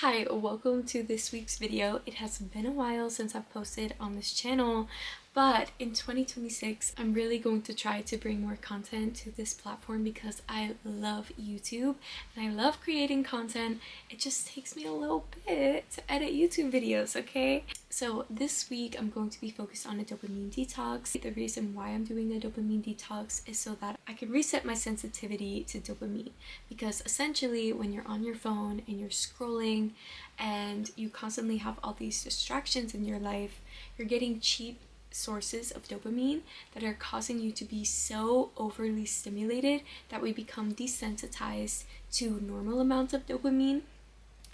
Hi, welcome to this week's video. It has been a while since I've posted on this channel, but in 2026, I'm really going to try to bring more content to this platform because I love YouTube and I love creating content. It just takes me a little bit to edit YouTube videos, okay? So this week, I'm going to be focused on a dopamine detox. The reason why I'm doing a dopamine detox is so that I can reset my sensitivity to dopamine, because essentially when you're on your phone and you're scrolling and you constantly have all these distractions in your life, you're getting cheap sources of dopamine that are causing you to be so overly stimulated that we become desensitized to normal amounts of dopamine,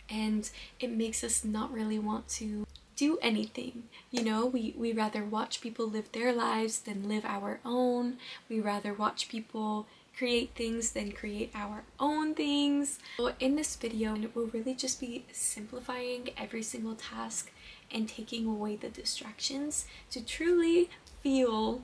and it makes us not really want to do anything. You know, we rather watch people live their lives than live our own. We rather watch people create things than create our own things. So in this video, it will really just be simplifying every single task and taking away the distractions to truly feel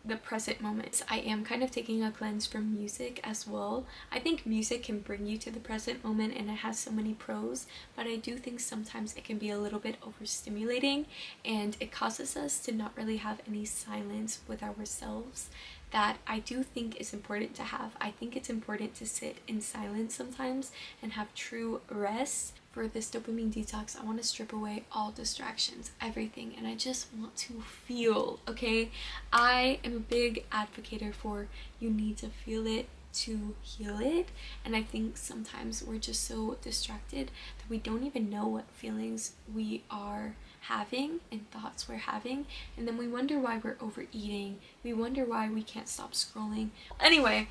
the present moment. I am kind of taking a cleanse from music as well. I think music can bring you to the present moment and it has so many pros, but I do think sometimes it can be a little bit overstimulating and it causes us to not really have any silence with ourselves that I do think is important to have. I think it's important to sit in silence sometimes and have true rest. For this dopamine detox, I want to strip away all distractions, everything, and I just want to feel, okay? I am a big advocate for you need to feel it to heal it, and I think sometimes we're just so distracted that we don't even know what feelings we are having and thoughts we're having, and then we wonder why we're overeating, we wonder why we can't stop scrolling. Anyway,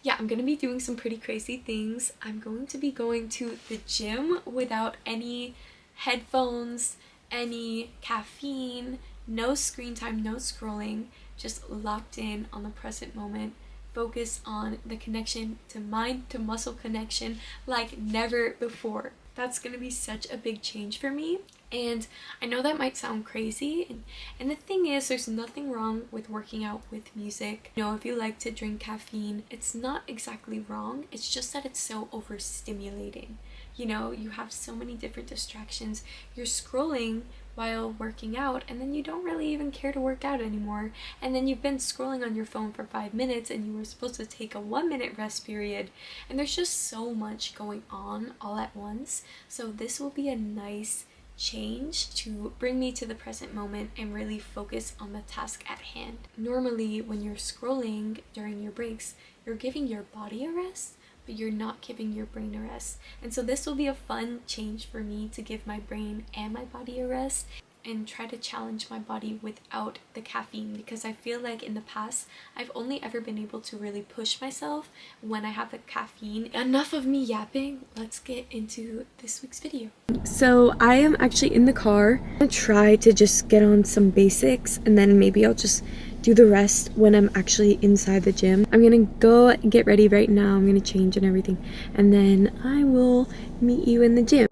yeah, I'm gonna be doing some pretty crazy things. I'm going to be going to the gym without any headphones, any caffeine, no screen time, no scrolling, just locked in on the present moment. Focus on the connection to mind to muscle connection like never before. That's gonna be such a big change for me. And I know that might sound crazy, and the thing is, there's nothing wrong with working out with music. You know, if you like to drink caffeine, it's not exactly wrong. It's just that it's so overstimulating. You know, you have so many different distractions. You're scrolling while working out, and then you don't really even care to work out anymore, and then you've been scrolling on your phone for 5 minutes and you were supposed to take a 1-minute rest period, and there's just so much going on all at once. So this will be a nice change to bring me to the present moment and really focus on the task at hand. Normally when you're scrolling during your breaks, you're giving your body a rest, but you're not giving your brain a rest. And so this will be a fun change for me to give my brain and my body a rest and try to challenge my body without the caffeine, because I feel like in the past I've only ever been able to really push myself when I have the caffeine. Enough of me yapping, let's get into this week's video. So I am actually in the car. I'm gonna try to just get on some basics and then maybe I'll just do the rest when I'm actually inside the gym. I'm gonna go get ready right now. I'm gonna change and everything, and then I will meet you in the gym.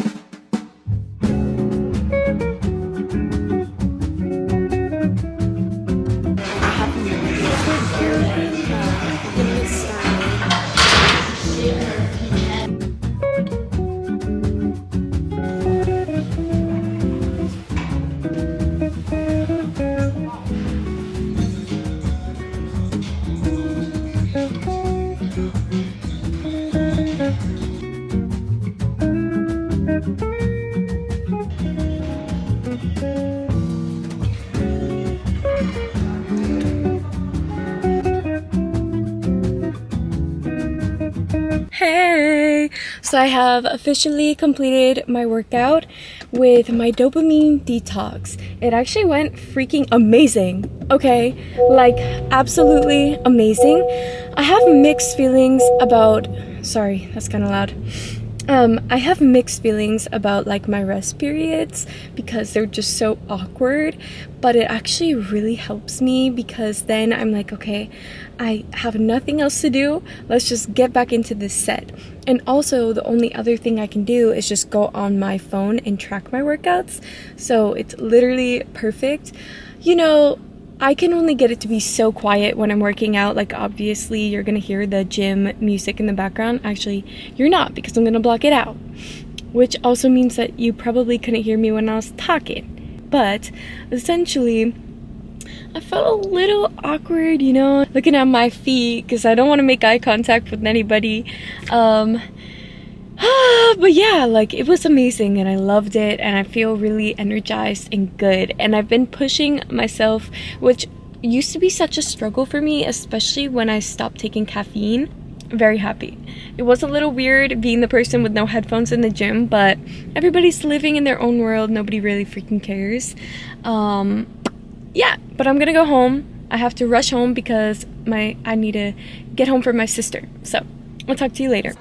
Hey! So I have officially completed my workout with my dopamine detox. It actually went freaking amazing. Okay, like absolutely amazing. I have mixed feelings about, sorry, that's kind of loud. I have mixed feelings about like my rest periods because they're just so awkward, but it actually really helps me because then I'm like, okay, I have nothing else to do, let's just get back into this set. And also the only other thing I can do is just go on my phone and track my workouts, so it's literally perfect. You know, I can only get it to be so quiet when I'm working out. Like, obviously you're gonna hear the gym music in the background. Actually, you're not, because I'm gonna block it out. which also means that you probably couldn't hear me when I was talking. But essentially, I felt a little awkward, you know, looking at my feet because I don't want to make eye contact with anybody. But yeah, like, it was amazing and I loved it and I feel really energized and good. And I've been pushing myself, which used to be such a struggle for me, especially when I stopped taking caffeine. Very happy. It was a little weird being the person with no headphones in the gym, but everybody's living in their own world. Nobody really freaking cares. Yeah, but I'm gonna go home. I have to rush home because I need to get home for my sister. So I'll talk to you later.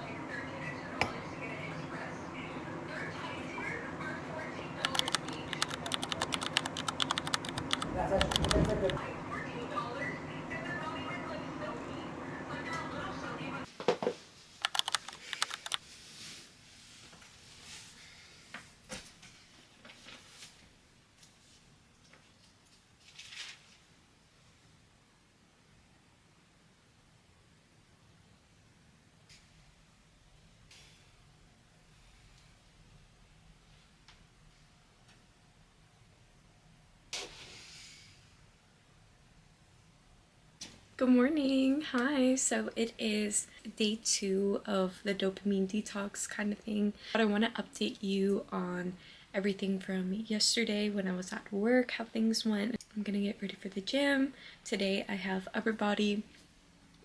Good morning. Hi. So it is day 2 of the dopamine detox kind of thing. But I want to update you on everything from yesterday when I was at work, how things went. I'm gonna get ready for the gym. Today I have upper body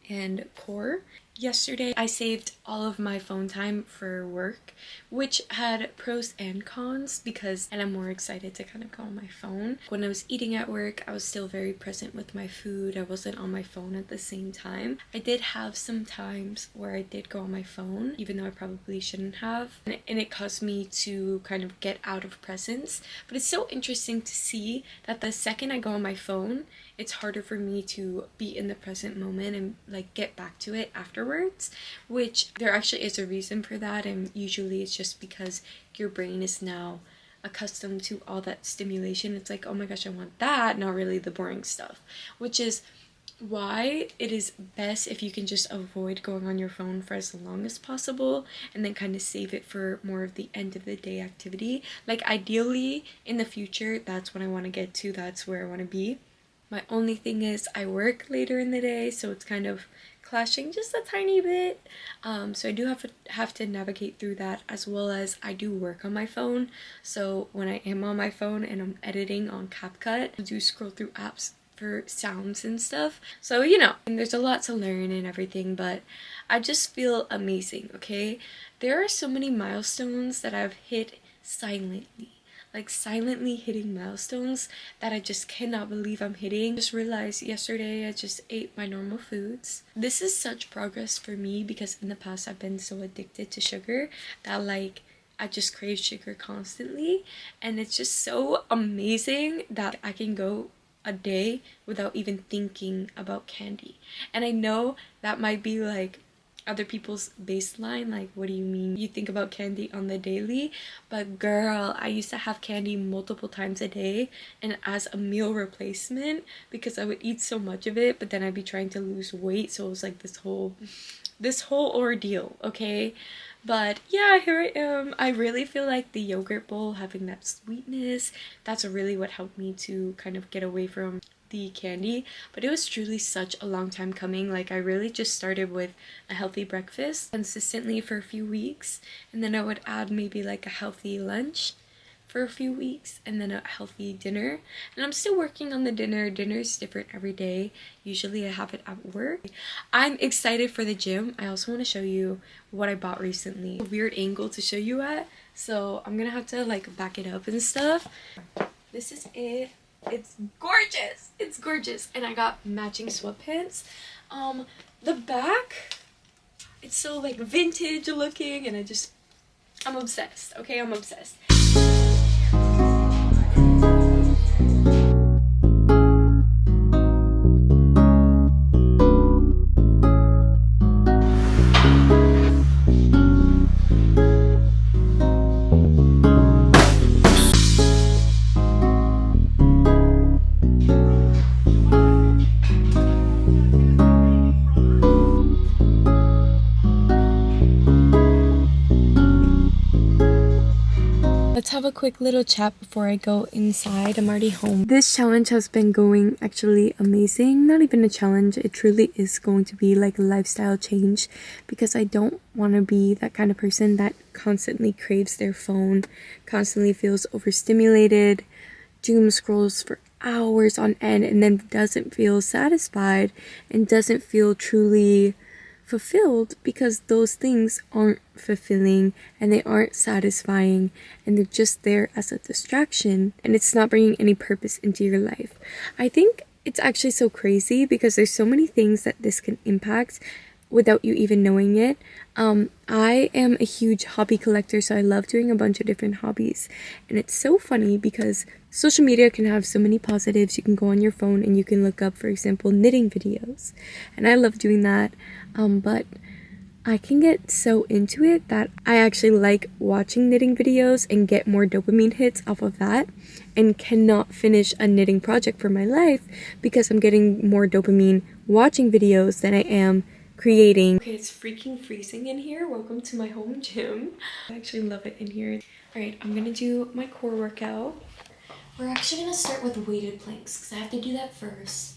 and core. Yesterday I saved all of my phone time for work, which had pros and cons and I'm more excited to kind of go on my phone. When I was eating at work, I was still very present with my food. I wasn't on my phone at the same time. I did have some times where I did go on my phone, even though I probably shouldn't have, and it caused me to kind of get out of presence. But it's so interesting to see that the second I go on my phone, it's harder for me to be in the present moment and like get back to it afterwards, which there actually is a reason for that, and usually it's just because your brain is now accustomed to all that stimulation. It's like, oh my gosh, I want that, not really the boring stuff, which is why it is best if you can just avoid going on your phone for as long as possible and then kind of save it for more of the end of the day activity. Like, ideally in the future, that's what I want to get to, that's where I want to be. My only thing is I work later in the day, so it's kind of clashing just a tiny bit. So I do have to navigate through that, as well as I do work on my phone. So when I am on my phone and I'm editing on CapCut, I do scroll through apps for sounds and stuff. So, you know, and there's a lot to learn and everything, but I just feel amazing, okay? There are so many milestones that I've hit silently. Like, silently hitting milestones that I just cannot believe I'm hitting. Just realized yesterday I just ate my normal foods. This is such progress for me because in the past I've been so addicted to sugar that, like, I just crave sugar constantly, and it's just so amazing that I can go a day without even thinking about candy. And I know that might be like other people's baseline, like, what do you mean you think about candy on the daily? But girl, I used to have candy multiple times a day and as a meal replacement because I would eat so much of it, but then I'd be trying to lose weight, so it was like this whole ordeal, okay? But yeah, here I am. I really feel like the yogurt bowl, having that sweetness, that's really what helped me to kind of get away from the candy. But it was truly such a long time coming. Like, I really just started with a healthy breakfast consistently for a few weeks, and then I would add maybe like a healthy lunch for a few weeks, and then a healthy dinner. And I'm still working on the dinner. Dinner is different every day. Usually I have it at work. I'm excited for the gym. I also want to show you what I bought recently. A weird angle to show you at, so I'm gonna have to like back it up and stuff. This is it. It's gorgeous. It's gorgeous. And I got matching sweatpants. The back, it's so like vintage looking, and I'm obsessed. Okay, I'm obsessed. a quick little chat before I go inside. I'm already home. This challenge has been going actually amazing. Not even a challenge, it truly is going to be like a lifestyle change, because I don't want to be that kind of person that constantly craves their phone, constantly feels overstimulated, doom scrolls for hours on end, and then doesn't feel satisfied and doesn't feel truly fulfilled, because those things aren't fulfilling and they aren't satisfying, and they're just there as a distraction, and it's not bringing any purpose into your life. I think it's actually so crazy because there's so many things that this can impact without you even knowing it. I am a huge hobby collector, so I love doing a bunch of different hobbies. And it's so funny because social media can have so many positives. You can go on your phone and you can look up, for example, knitting videos. And I love doing that. But I can get so into it that I actually like watching knitting videos and get more dopamine hits off of that, and cannot finish a knitting project for my life because I'm getting more dopamine watching videos than I am creating. Okay, it's freaking freezing in here. Welcome to my home gym. I actually love it in here. Alright, I'm gonna do my core workout. We're actually gonna start with weighted planks because I have to do that first.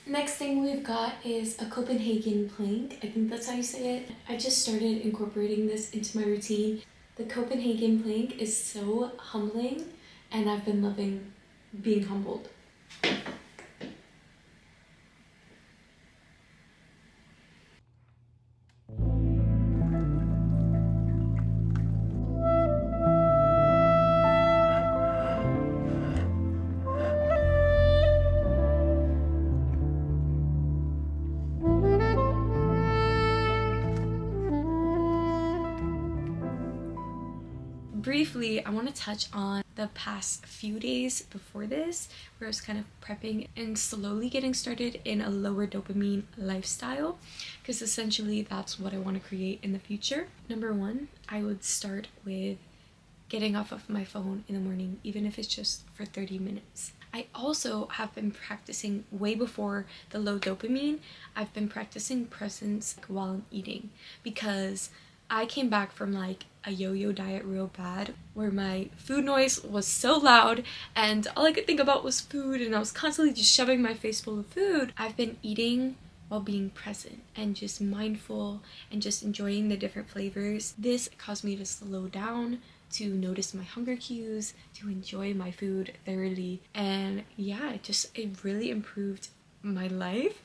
Next thing we've got is a Copenhagen plank. I think that's how you say it. I just started incorporating this into my routine. The Copenhagen plank is so humbling, and I've been loving being humbled. Briefly, I want to touch on the past few days before this, where I was kind of prepping and slowly getting started in a lower dopamine lifestyle, because essentially that's what I want to create in the future. Number one, I would start with getting off of my phone in the morning, even if it's just for 30 minutes. I also have been practicing way before the low dopamine. I've been practicing presence while I'm eating, because I came back from like a yo-yo diet real bad, where my food noise was so loud and all I could think about was food, and I was constantly just shoving my face full of food. I've been eating while being present and just mindful and just enjoying the different flavors. This caused me to slow down, to notice my hunger cues, to enjoy my food thoroughly, and yeah, it really improved my life.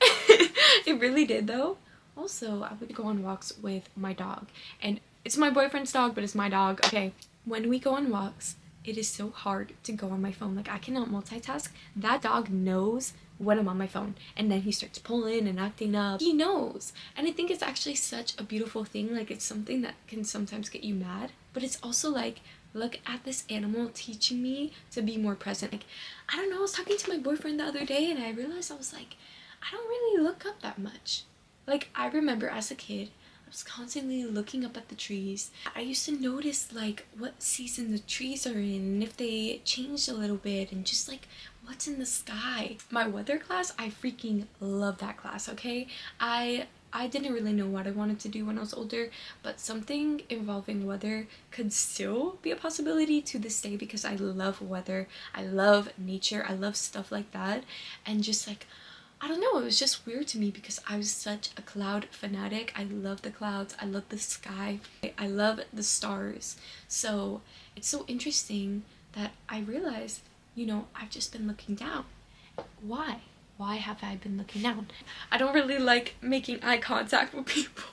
It really did though. Also, I would go on walks with my dog, and it's my boyfriend's dog, but it's my dog. Okay, when we go on walks, it is so hard to go on my phone. Like, I cannot multitask. That dog knows when I'm on my phone, and then he starts pulling and acting up. He knows, and I think it's actually such a beautiful thing. Like, it's something that can sometimes get you mad, but it's also like, look at this animal teaching me to be more present. Like, I don't know, I was talking to my boyfriend the other day, and I realized I was like, I don't really look up that much. Like, I remember as a kid, I was constantly looking up at the trees. I used to notice like what season the trees are in, and if they changed a little bit, and just like what's in the sky. My weather class, I freaking love that class, okay? I didn't really know what I wanted to do when I was older, but something involving weather could still be a possibility to this day, because I love weather, I love nature, I love stuff like that. And just like, I don't know, it was just weird to me because I was such a cloud fanatic. I love the clouds, I love the sky, I love the stars. So it's so interesting that I realized, you know, I've just been looking down. Why? Why have I been looking down? I don't really like making eye contact with people.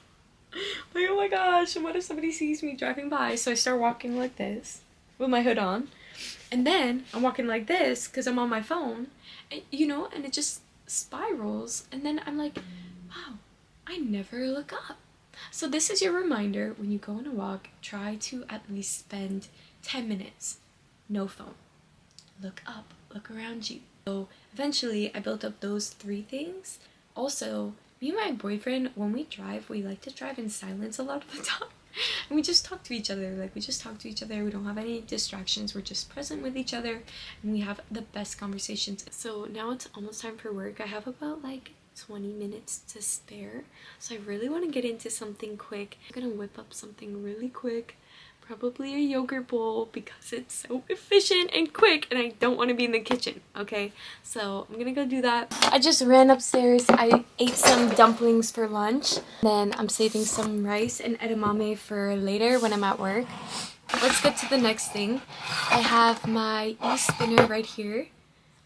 Like, oh my gosh, what if somebody sees me driving by? So I start walking like this with my hood on. And then I'm walking like this because I'm on my phone. And, you know, and it just spirals, and then I'm like, wow, I never look up. So this is your reminder: when you go on a walk, try to at least spend 10 minutes, no phone, look up, look around you. So eventually I built up those 3 things. Also, me and my boyfriend, when we drive, we like to drive in silence a lot of the time. And we just talk to each other. Like, we just talk to each other. We don't have any distractions. We're just present with each other, and we have the best conversations. So now it's almost time for work. I have about like 20 minutes to spare, so I really want to get into something quick. I'm gonna whip up something really quick, probably a yogurt bowl, because it's so efficient and quick and I don't want to be in the kitchen. Okay, so I'm gonna go do that. I just ran upstairs. I ate some dumplings for lunch, then I'm saving some rice and edamame for later when I'm at work. Let's get to the next thing. I have my e-spinner right here.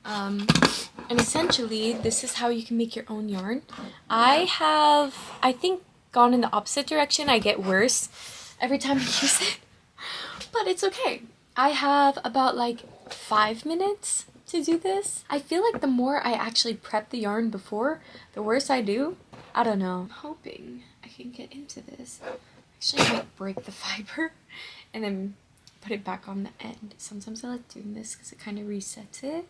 And essentially this is how you can make your own yarn. I think, gone in the opposite direction. I get worse every time I use it, but it's okay. I have about like 5 minutes to do this. I feel like the more I actually prep the yarn before, the worse I do. I don't know. I'm hoping I can get into this. Actually, I might break the fiber and then put it back on the end. Sometimes I like doing this because it kind of resets it.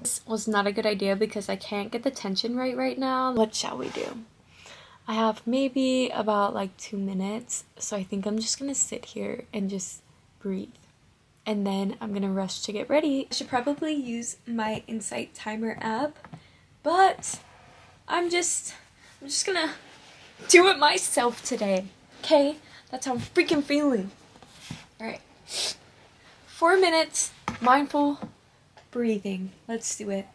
This was not a good idea because I can't get the tension right now. What shall we do? I have maybe about like 2 minutes, so I think I'm just gonna sit here and just breathe. And then I'm gonna rush to get ready. I should probably use my Insight Timer app, but I'm just gonna do it myself today. Okay? That's how I'm freaking feeling. Alright. 4 minutes, mindful breathing. Let's do it.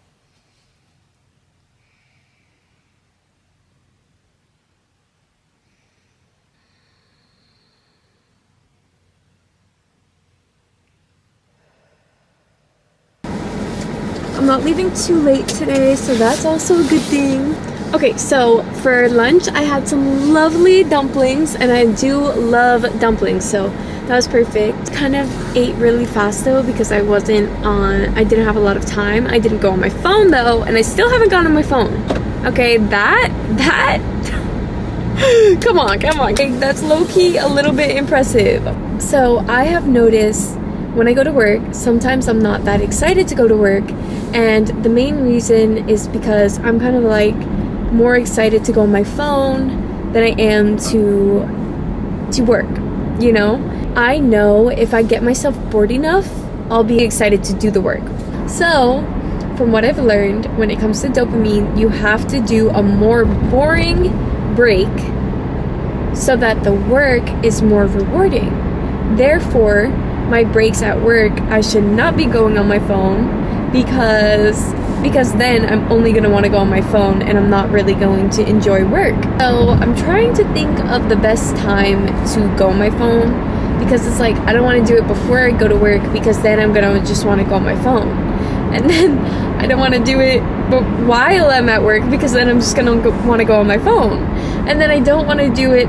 I'm not leaving too late today, so that's also a good thing. Okay, so for lunch I had some lovely dumplings, and I do love dumplings, so that was perfect. Kind of ate really fast though because I didn't have a lot of time. I didn't go on my phone though, and I still haven't gone on my phone. Okay, that come on. Okay, that's low-key a little bit impressive. So I have noticed when I go to work, sometimes I'm not that excited to go to work, and the main reason is because I'm kind of like more excited to go on my phone than I am to work, you know? I know if I get myself bored enough, I'll be excited to do the work. So, from what I've learned, when it comes to dopamine, you have to do a more boring break so that the work is more rewarding. Therefore, my breaks at work, I should not be going on my phone because then I'm only going to want to go on my phone and I'm not really going to enjoy work. So I'm trying to think of the best time to go on my phone, because it's like I don't want to do it before I go to work because then I'm going to just want to go on my phone. And then I don't want to do it while I'm at work because then I'm just going to want to go on my phone. And then I don't want to do it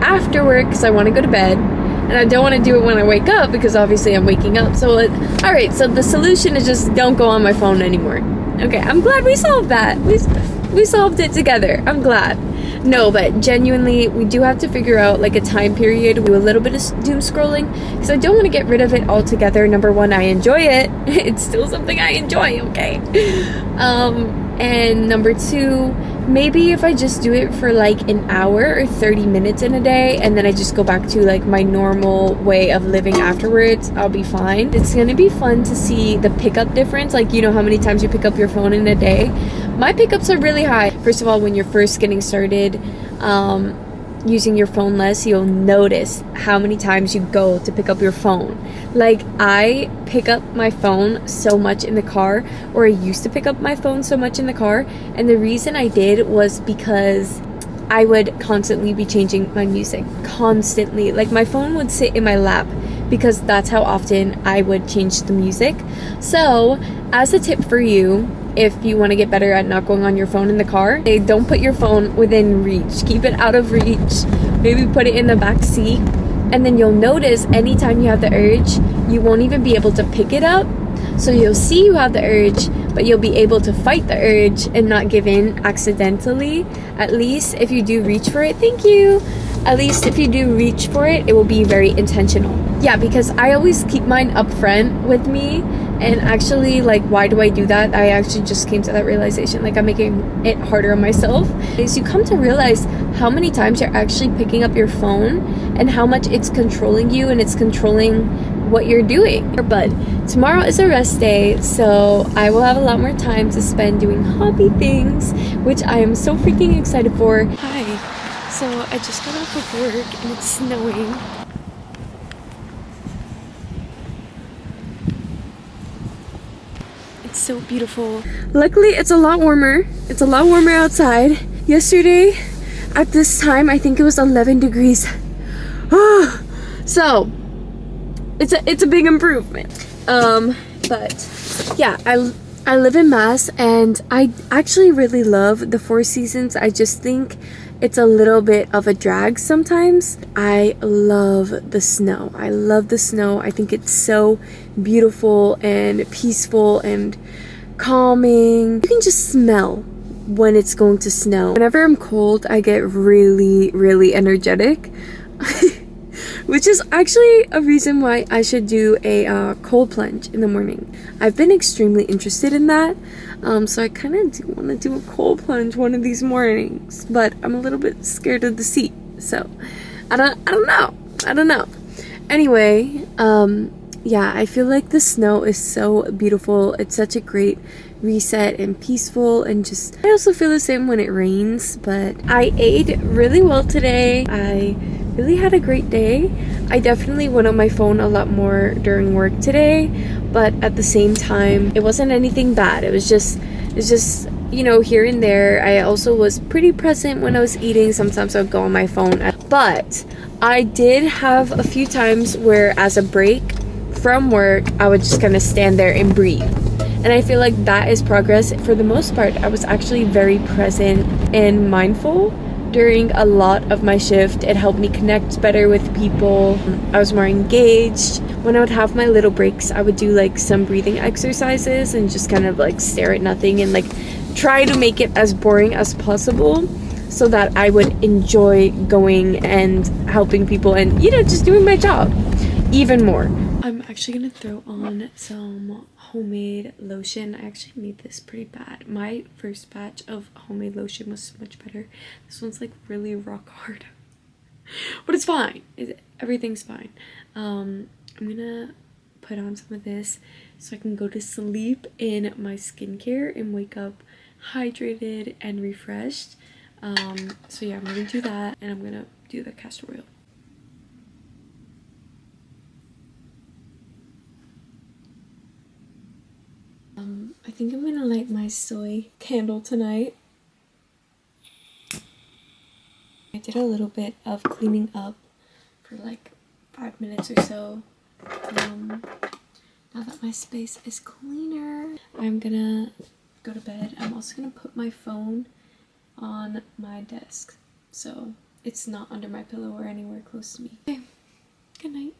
after work because I want to go to bed. And I don't want to do it when I wake up because obviously I'm waking up. So, alright, so the solution is just don't go on my phone anymore. Okay, I'm glad we solved that. We solved it together. I'm glad. No, but genuinely, we do have to figure out like a time period. We do a little bit of doom scrolling because I don't want to get rid of it altogether. Number one, I enjoy it. It's still something I enjoy, okay? And number two, maybe if I just do it for like an hour or 30 minutes in a day and then I just go back to like my normal way of living afterwards, I'll be fine. It's gonna be fun to see the pickup difference, like you know how many times you pick up your phone in a day. My pickups are really high. First of all, when you're first getting started using your phone less, you'll notice how many times you go to pick up your phone. Like I pick up my phone so much in the car, or I used to pick up my phone so much in the car, and the reason I did was because I would constantly be changing my music. Constantly. Like my phone would sit in my lap because that's how often I would change the music. So as a tip for you, if you want to get better at not going on your phone in the car, don't put your phone within reach. Keep it out of reach. Maybe put it in the back seat, and then you'll notice anytime you have the urge, you won't even be able to pick it up. So you'll see you have the urge, but you'll be able to fight the urge and not give in accidentally. At least if you do reach for it, thank you. At least if you do reach for it, it will be very intentional. Yeah, because I always keep mine up front with me, And actually, like, why do I do that? I actually just came to that realization, like, I'm making it harder on myself. Is you come to realize how many times you're actually picking up your phone and how much it's controlling you and it's controlling what you're doing. But tomorrow is a rest day, so I will have a lot more time to spend doing hobby things, which I am so freaking excited for. Hi, so I just got off of work and it's snowing. It's so beautiful. Luckily, it's a lot warmer. It's a lot warmer outside. Yesterday, at this time, I think it was 11 degrees. So it's a big improvement. But yeah, I live in Mass, and I actually really love the four seasons. I just think it's a little bit of a drag sometimes. I love the snow. I love the snow. I think it's so beautiful and peaceful and calming. You can just smell when it's going to snow. Whenever I'm cold, I get really, really energetic. Which is actually a reason why I should do a cold plunge in the morning. I've been extremely interested in that. So I kind of do want to do a cold plunge one of these mornings, but I'm a little bit scared of the seat. So I don't know. Anyway, yeah, I feel like the snow is so beautiful. It's such a great reset and peaceful, and just I also feel the same when it rains. But I ate really well today. I really had a great day. I definitely went on my phone a lot more during work today, but at the same time, it wasn't anything bad. It's just, you know, here and there. I also was pretty present when I was eating. Sometimes I would go on my phone, but I did have a few times where, as a break from work, I would just kind of stand there and breathe. And I feel like that is progress. For the most part, I was actually very present and mindful during a lot of my shift. It helped me connect better with people. I was more engaged. When I would have my little breaks, I would do like some breathing exercises and just kind of like stare at nothing and like try to make it as boring as possible so that I would enjoy going and helping people and, you know, just doing my job even more. I'm actually gonna throw on some homemade lotion. I actually made this pretty bad. My first batch of homemade lotion was so much better. This one's like really rock hard. But it's fine. Everything's fine. I'm gonna put on some of this so I can go to sleep in my skincare and wake up hydrated and refreshed. So yeah, I'm gonna do that, and I'm gonna do the castor oil. I think I'm gonna light my soy candle tonight. I did a little bit of cleaning up for like 5 minutes or so. Now that my space is cleaner, I'm gonna go to bed. I'm also gonna put my phone on my desk so it's not under my pillow or anywhere close to me. Okay, good night.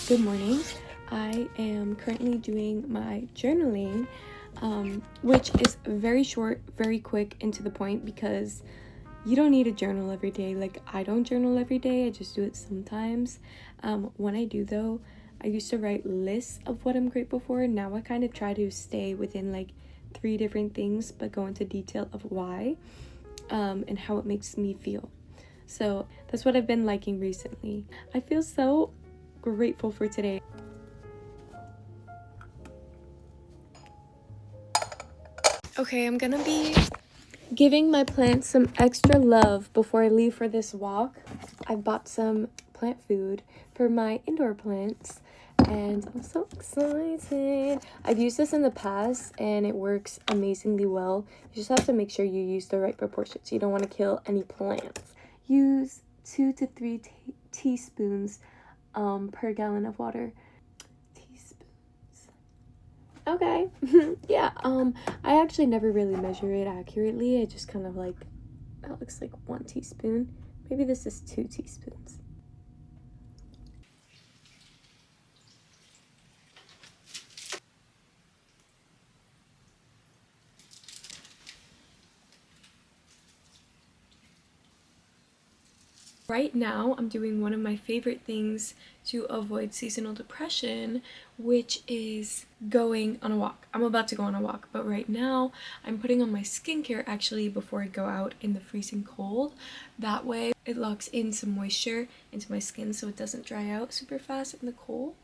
Good morning. I am currently doing my journaling, which is very short, very quick, and to the point, because you don't need a journal every day. Like, I don't journal every day, I just do it sometimes. When I do though, I used to write lists of what I'm grateful for. Now I kind of try to stay within like 3 different things, but go into detail of why, and how it makes me feel. So that's what I've been liking recently. I feel so grateful for today. Okay, I'm gonna be giving my plants some extra love before I leave for this walk. I bought some plant food for my indoor plants, and I'm so excited. I've used this in the past and it works amazingly well. You just have to make sure you use the right proportions. You don't want to kill any plants. Use 2 to 3 teaspoons per gallon of water. Teaspoons. Okay. Yeah, I actually never really measure it accurately. I just kind of like, that looks like 1 teaspoon. Maybe this is 2 teaspoons. Right now, I'm doing one of my favorite things to avoid seasonal depression, which is going on a walk. I'm about to go on a walk, but right now I'm putting on my skincare actually before I go out in the freezing cold. That way it locks in some moisture into my skin so it doesn't dry out super fast in the cold.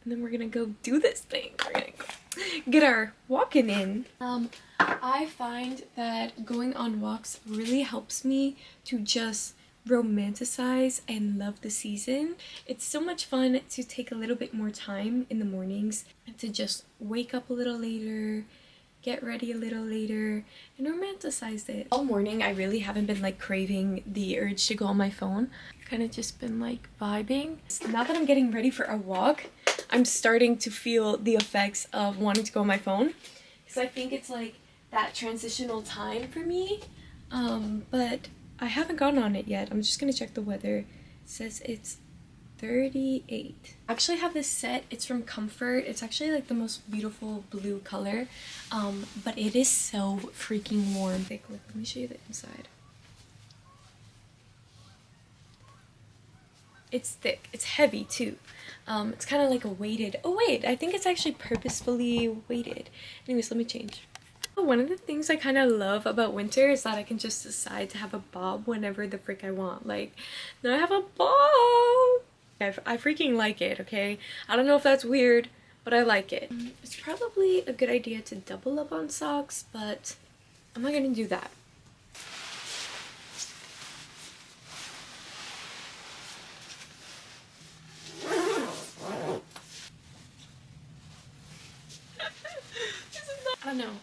And then we're gonna go do this thing. We're gonna go get our walking in. I find that going on walks really helps me to just romanticize and love the season. It's so much fun to take a little bit more time in the mornings and to just wake up a little later, get ready a little later, and romanticize it. All morning I really haven't been like craving the urge to go on my phone. Kind of just been like vibing. Now that I'm getting ready for a walk, I'm starting to feel the effects of wanting to go on my phone, because I think it's like that transitional time for me. But I haven't gone on it yet. I'm just gonna check the weather. It says it's 38. I actually have this set. It's from Comfort. It's actually like the most beautiful blue color, but it is so freaking warm. Like, look, let me show you the inside. It's thick. It's heavy too. It's kind of like a weighted. Oh wait, I think it's actually purposefully weighted. Anyways, let me change. One of the things I kind of love about winter is that I can just decide to have a bob whenever the frick I want. Like, now I have a bob! I freaking like it, okay? I don't know if that's weird, but I like it. It's probably a good idea to double up on socks, but I'm not gonna do that.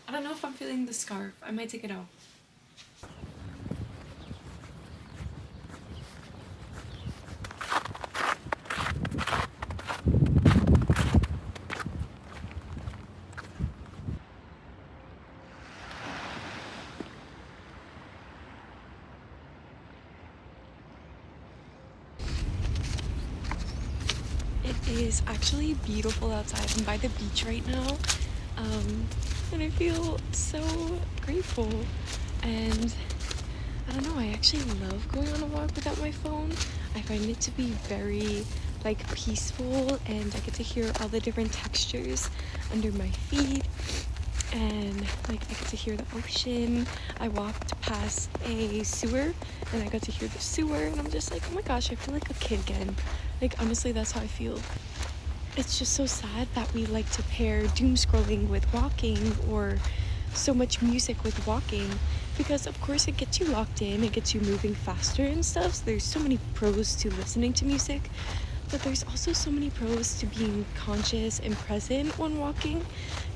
I don't know if I'm feeling the scarf. I might take it off. It is actually beautiful outside. I'm by the beach right now, and I feel so grateful. And I don't know, I actually love going on a walk without my phone. I find it to be very like peaceful, and I get to hear all the different textures under my feet, and like I get to hear the ocean. I walked past a sewer and I got to hear the sewer, and I'm just like, oh my gosh, I feel like a kid again. Like, honestly, that's how I feel. It's just so sad that we like to pair doom scrolling with walking, or so much music with walking, because of course it gets you locked in, it gets you moving faster and stuff. So there's so many pros to listening to music, but there's also so many pros to being conscious and present when walking.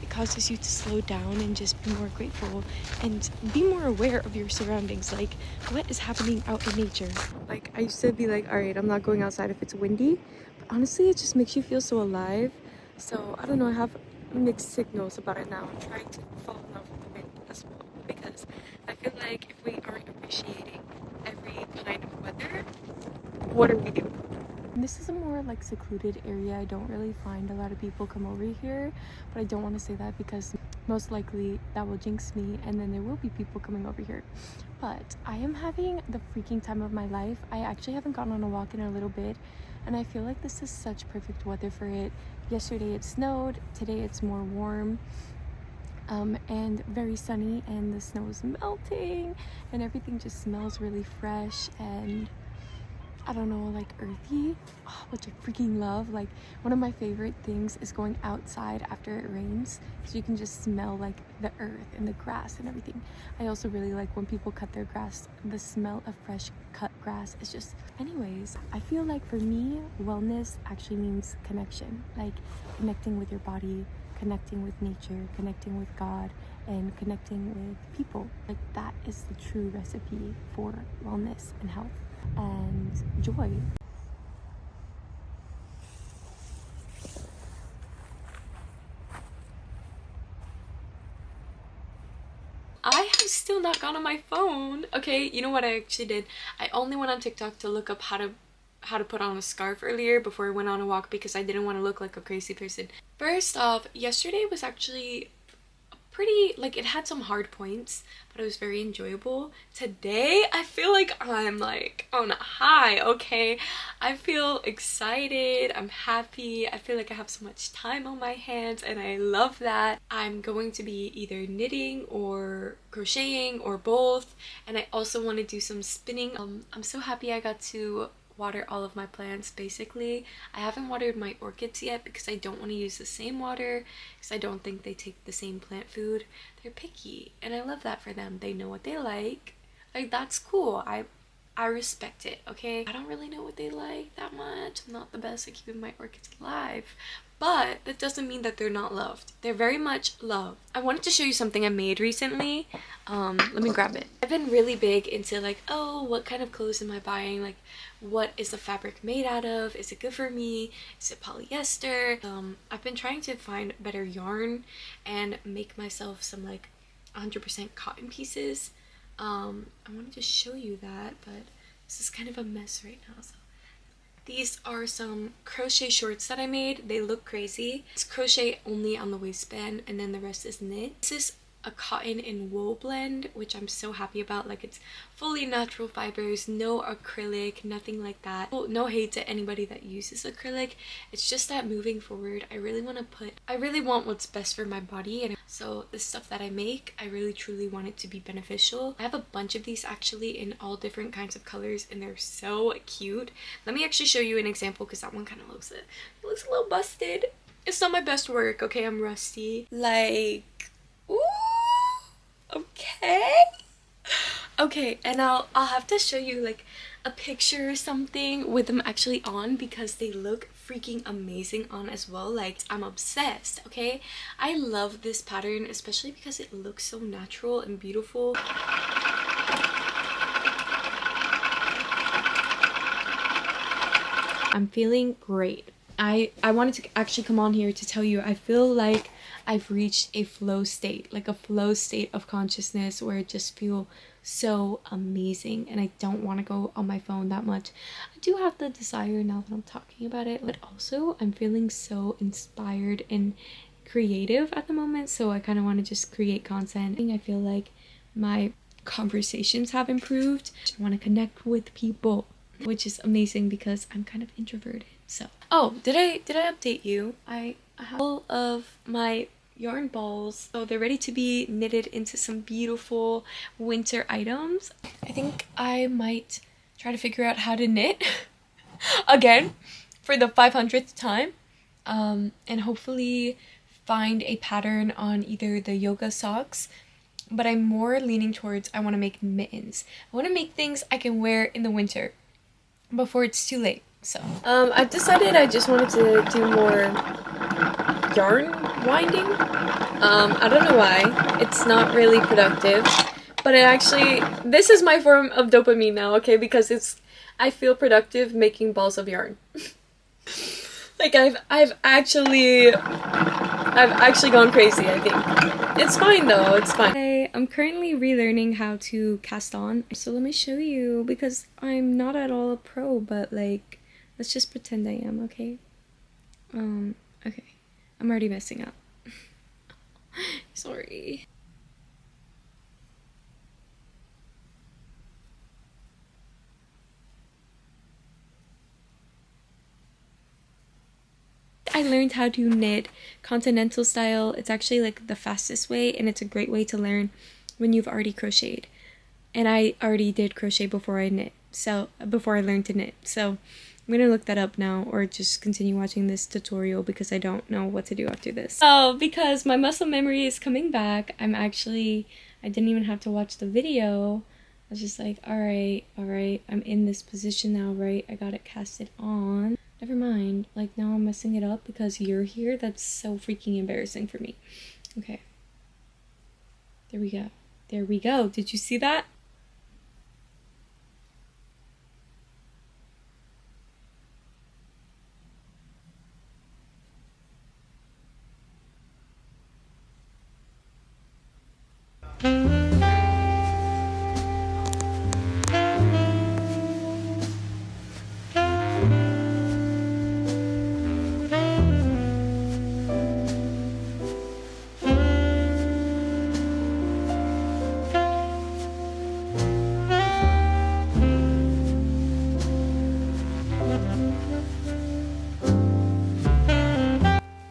It causes you to slow down and just be more grateful and be more aware of your surroundings, like what is happening out in nature. Like, I used to be like, all right, I'm not going outside if it's windy, but honestly it just makes you feel so alive. So I don't know, I have mixed signals about it now. I'm trying to fall in love with the wind as well, because I feel like if we aren't appreciating every kind of weather, what are we doing? This is a more like secluded area. I don't really find a lot of people come over here, but I don't want to say that because most likely that will jinx me, and then there will be people coming over here. But I am having the freaking time of my life. I actually haven't gone on a walk in a little bit, and I feel like this is such perfect weather for it. Yesterday it snowed, today it's more warm, and very sunny, and the snow is melting, and everything just smells really fresh, and I don't know, like earthy, which I freaking love. Like one of my favorite things is going outside after it rains, so you can just smell like the earth and the grass and everything. I also really like when people cut their grass. The smell of fresh cut grass is just, anyways, I feel like for me, wellness actually means connection, like connecting with your body, connecting with nature, connecting with God, and connecting with people. Like that is the true recipe for wellness and health and joy. I have still not gone on my phone. Okay, you know what I actually did? I only went on TikTok to look up how to put on a scarf earlier before I went on a walk because I didn't want to look like a crazy person. First off, yesterday was actually pretty, like, it had some hard points, but it was very enjoyable. Today I feel like I'm like on a high. Okay, I feel excited, I'm happy, I feel like I have so much time on my hands and I love that. I'm going to be either knitting or crocheting or both, and I also want to do some spinning. I'm so happy I got to water all of my plants. Basically, I haven't watered my orchids yet because I don't want to use the same water because I don't think they take the same plant food. They're picky and I love that for them. They know what they like that's cool. I respect it. Okay, I don't really know what they like that much. I'm not the best at keeping my orchids alive, but that doesn't mean that they're not loved. They're very much loved. I wanted to show you something I made recently. Let me grab it. I've been really big into like, oh, what kind of clothes am I buying? Like, what is the fabric made out of? Is it good for me? Is it polyester? I've been trying to find better yarn and make myself some like 100% cotton pieces. I wanted to show you that, but this is kind of a mess right now. So these are some crochet shorts that I made. They look crazy. It's crochet only on the waistband and then the rest is knit. This is a cotton and wool blend, which I'm so happy about. Like, it's fully natural fibers, no acrylic, nothing like that. No hate to anybody that uses acrylic. It's just that moving forward, I really want what's best for my body, and so the stuff that I make, I really truly want it to be beneficial. I have a bunch of these actually in all different kinds of colors and they're so cute. Let me actually show you an example because that one kind of looks a little busted. It's not my best work, okay? I'm rusty. Like, ooh, okay, and I'll have to show you like a picture or something with them actually on because they look freaking amazing on as well. Like, I'm obsessed. Okay, I love this pattern, especially because it looks so natural and beautiful. I'm feeling great. I wanted to actually come on here to tell you I feel like I've reached a flow state, like a flow state of consciousness where I just feel so amazing and I don't want to go on my phone that much. I do have the desire now that I'm talking about it, but also I'm feeling so inspired and creative at the moment, so I kind of want to just create content. I feel like my conversations have improved. I want to connect with people, which is amazing because I'm kind of introverted. So, oh, did I update you? I have all of my yarn balls, so they're ready to be knitted into some beautiful winter items. I think I might try to figure out how to knit again for the 500th time, and hopefully find a pattern on either the yoga socks, but I'm more leaning towards I want to make mittens. I want to make things I can wear in the winter before it's too late. So I've decided I just wanted to do more yarn winding. I don't know why. It's not really productive, but this is my form of dopamine now, okay? Because I feel productive making balls of yarn. Like, I've actually gone crazy, I think. It's fine though, it's fine. I'm currently relearning how to cast on, so let me show you because I'm not at all a pro, but like, let's just pretend I am, okay? Okay. I'm already messing up. Sorry. I learned how to knit continental style. It's actually like the fastest way, and it's a great way to learn when you've already crocheted. And I already did crochet before I knit. So before I learned to knit. So I'm gonna look that up now, or just continue watching this tutorial because I don't know what to do after this. Oh, because my muscle memory is coming back. I didn't even have to watch the video. I was just like, all right, I'm in this position now, right? I got it casted on. Never mind. Like, now I'm messing it up because you're here. That's so freaking embarrassing for me. Okay. There we go. There we go. Did you see that?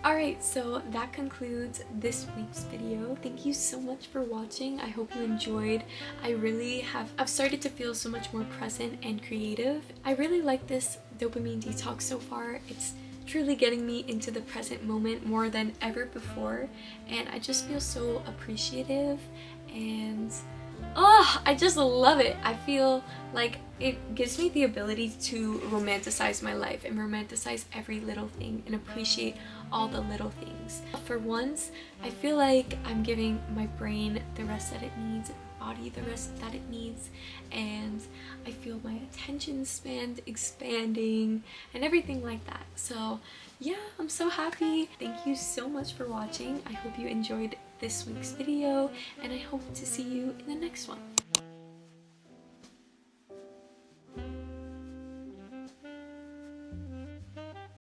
Alright, so that concludes this week's video. Thank you so much for watching. I hope you enjoyed. I've started to feel so much more present and creative. I really like this dopamine detox so far. It's truly getting me into the present moment more than ever before, and I just feel so appreciative, and I just love it. I feel like it gives me the ability to romanticize my life and romanticize every little thing and appreciate all the little things. For once, I feel like I'm giving my brain the rest that it needs, my body the rest that it needs, and I feel my attention span expanding and everything like that. So yeah, I'm so happy. Thank you so much for watching. I hope you enjoyed this week's video, and I hope to see you in the next one.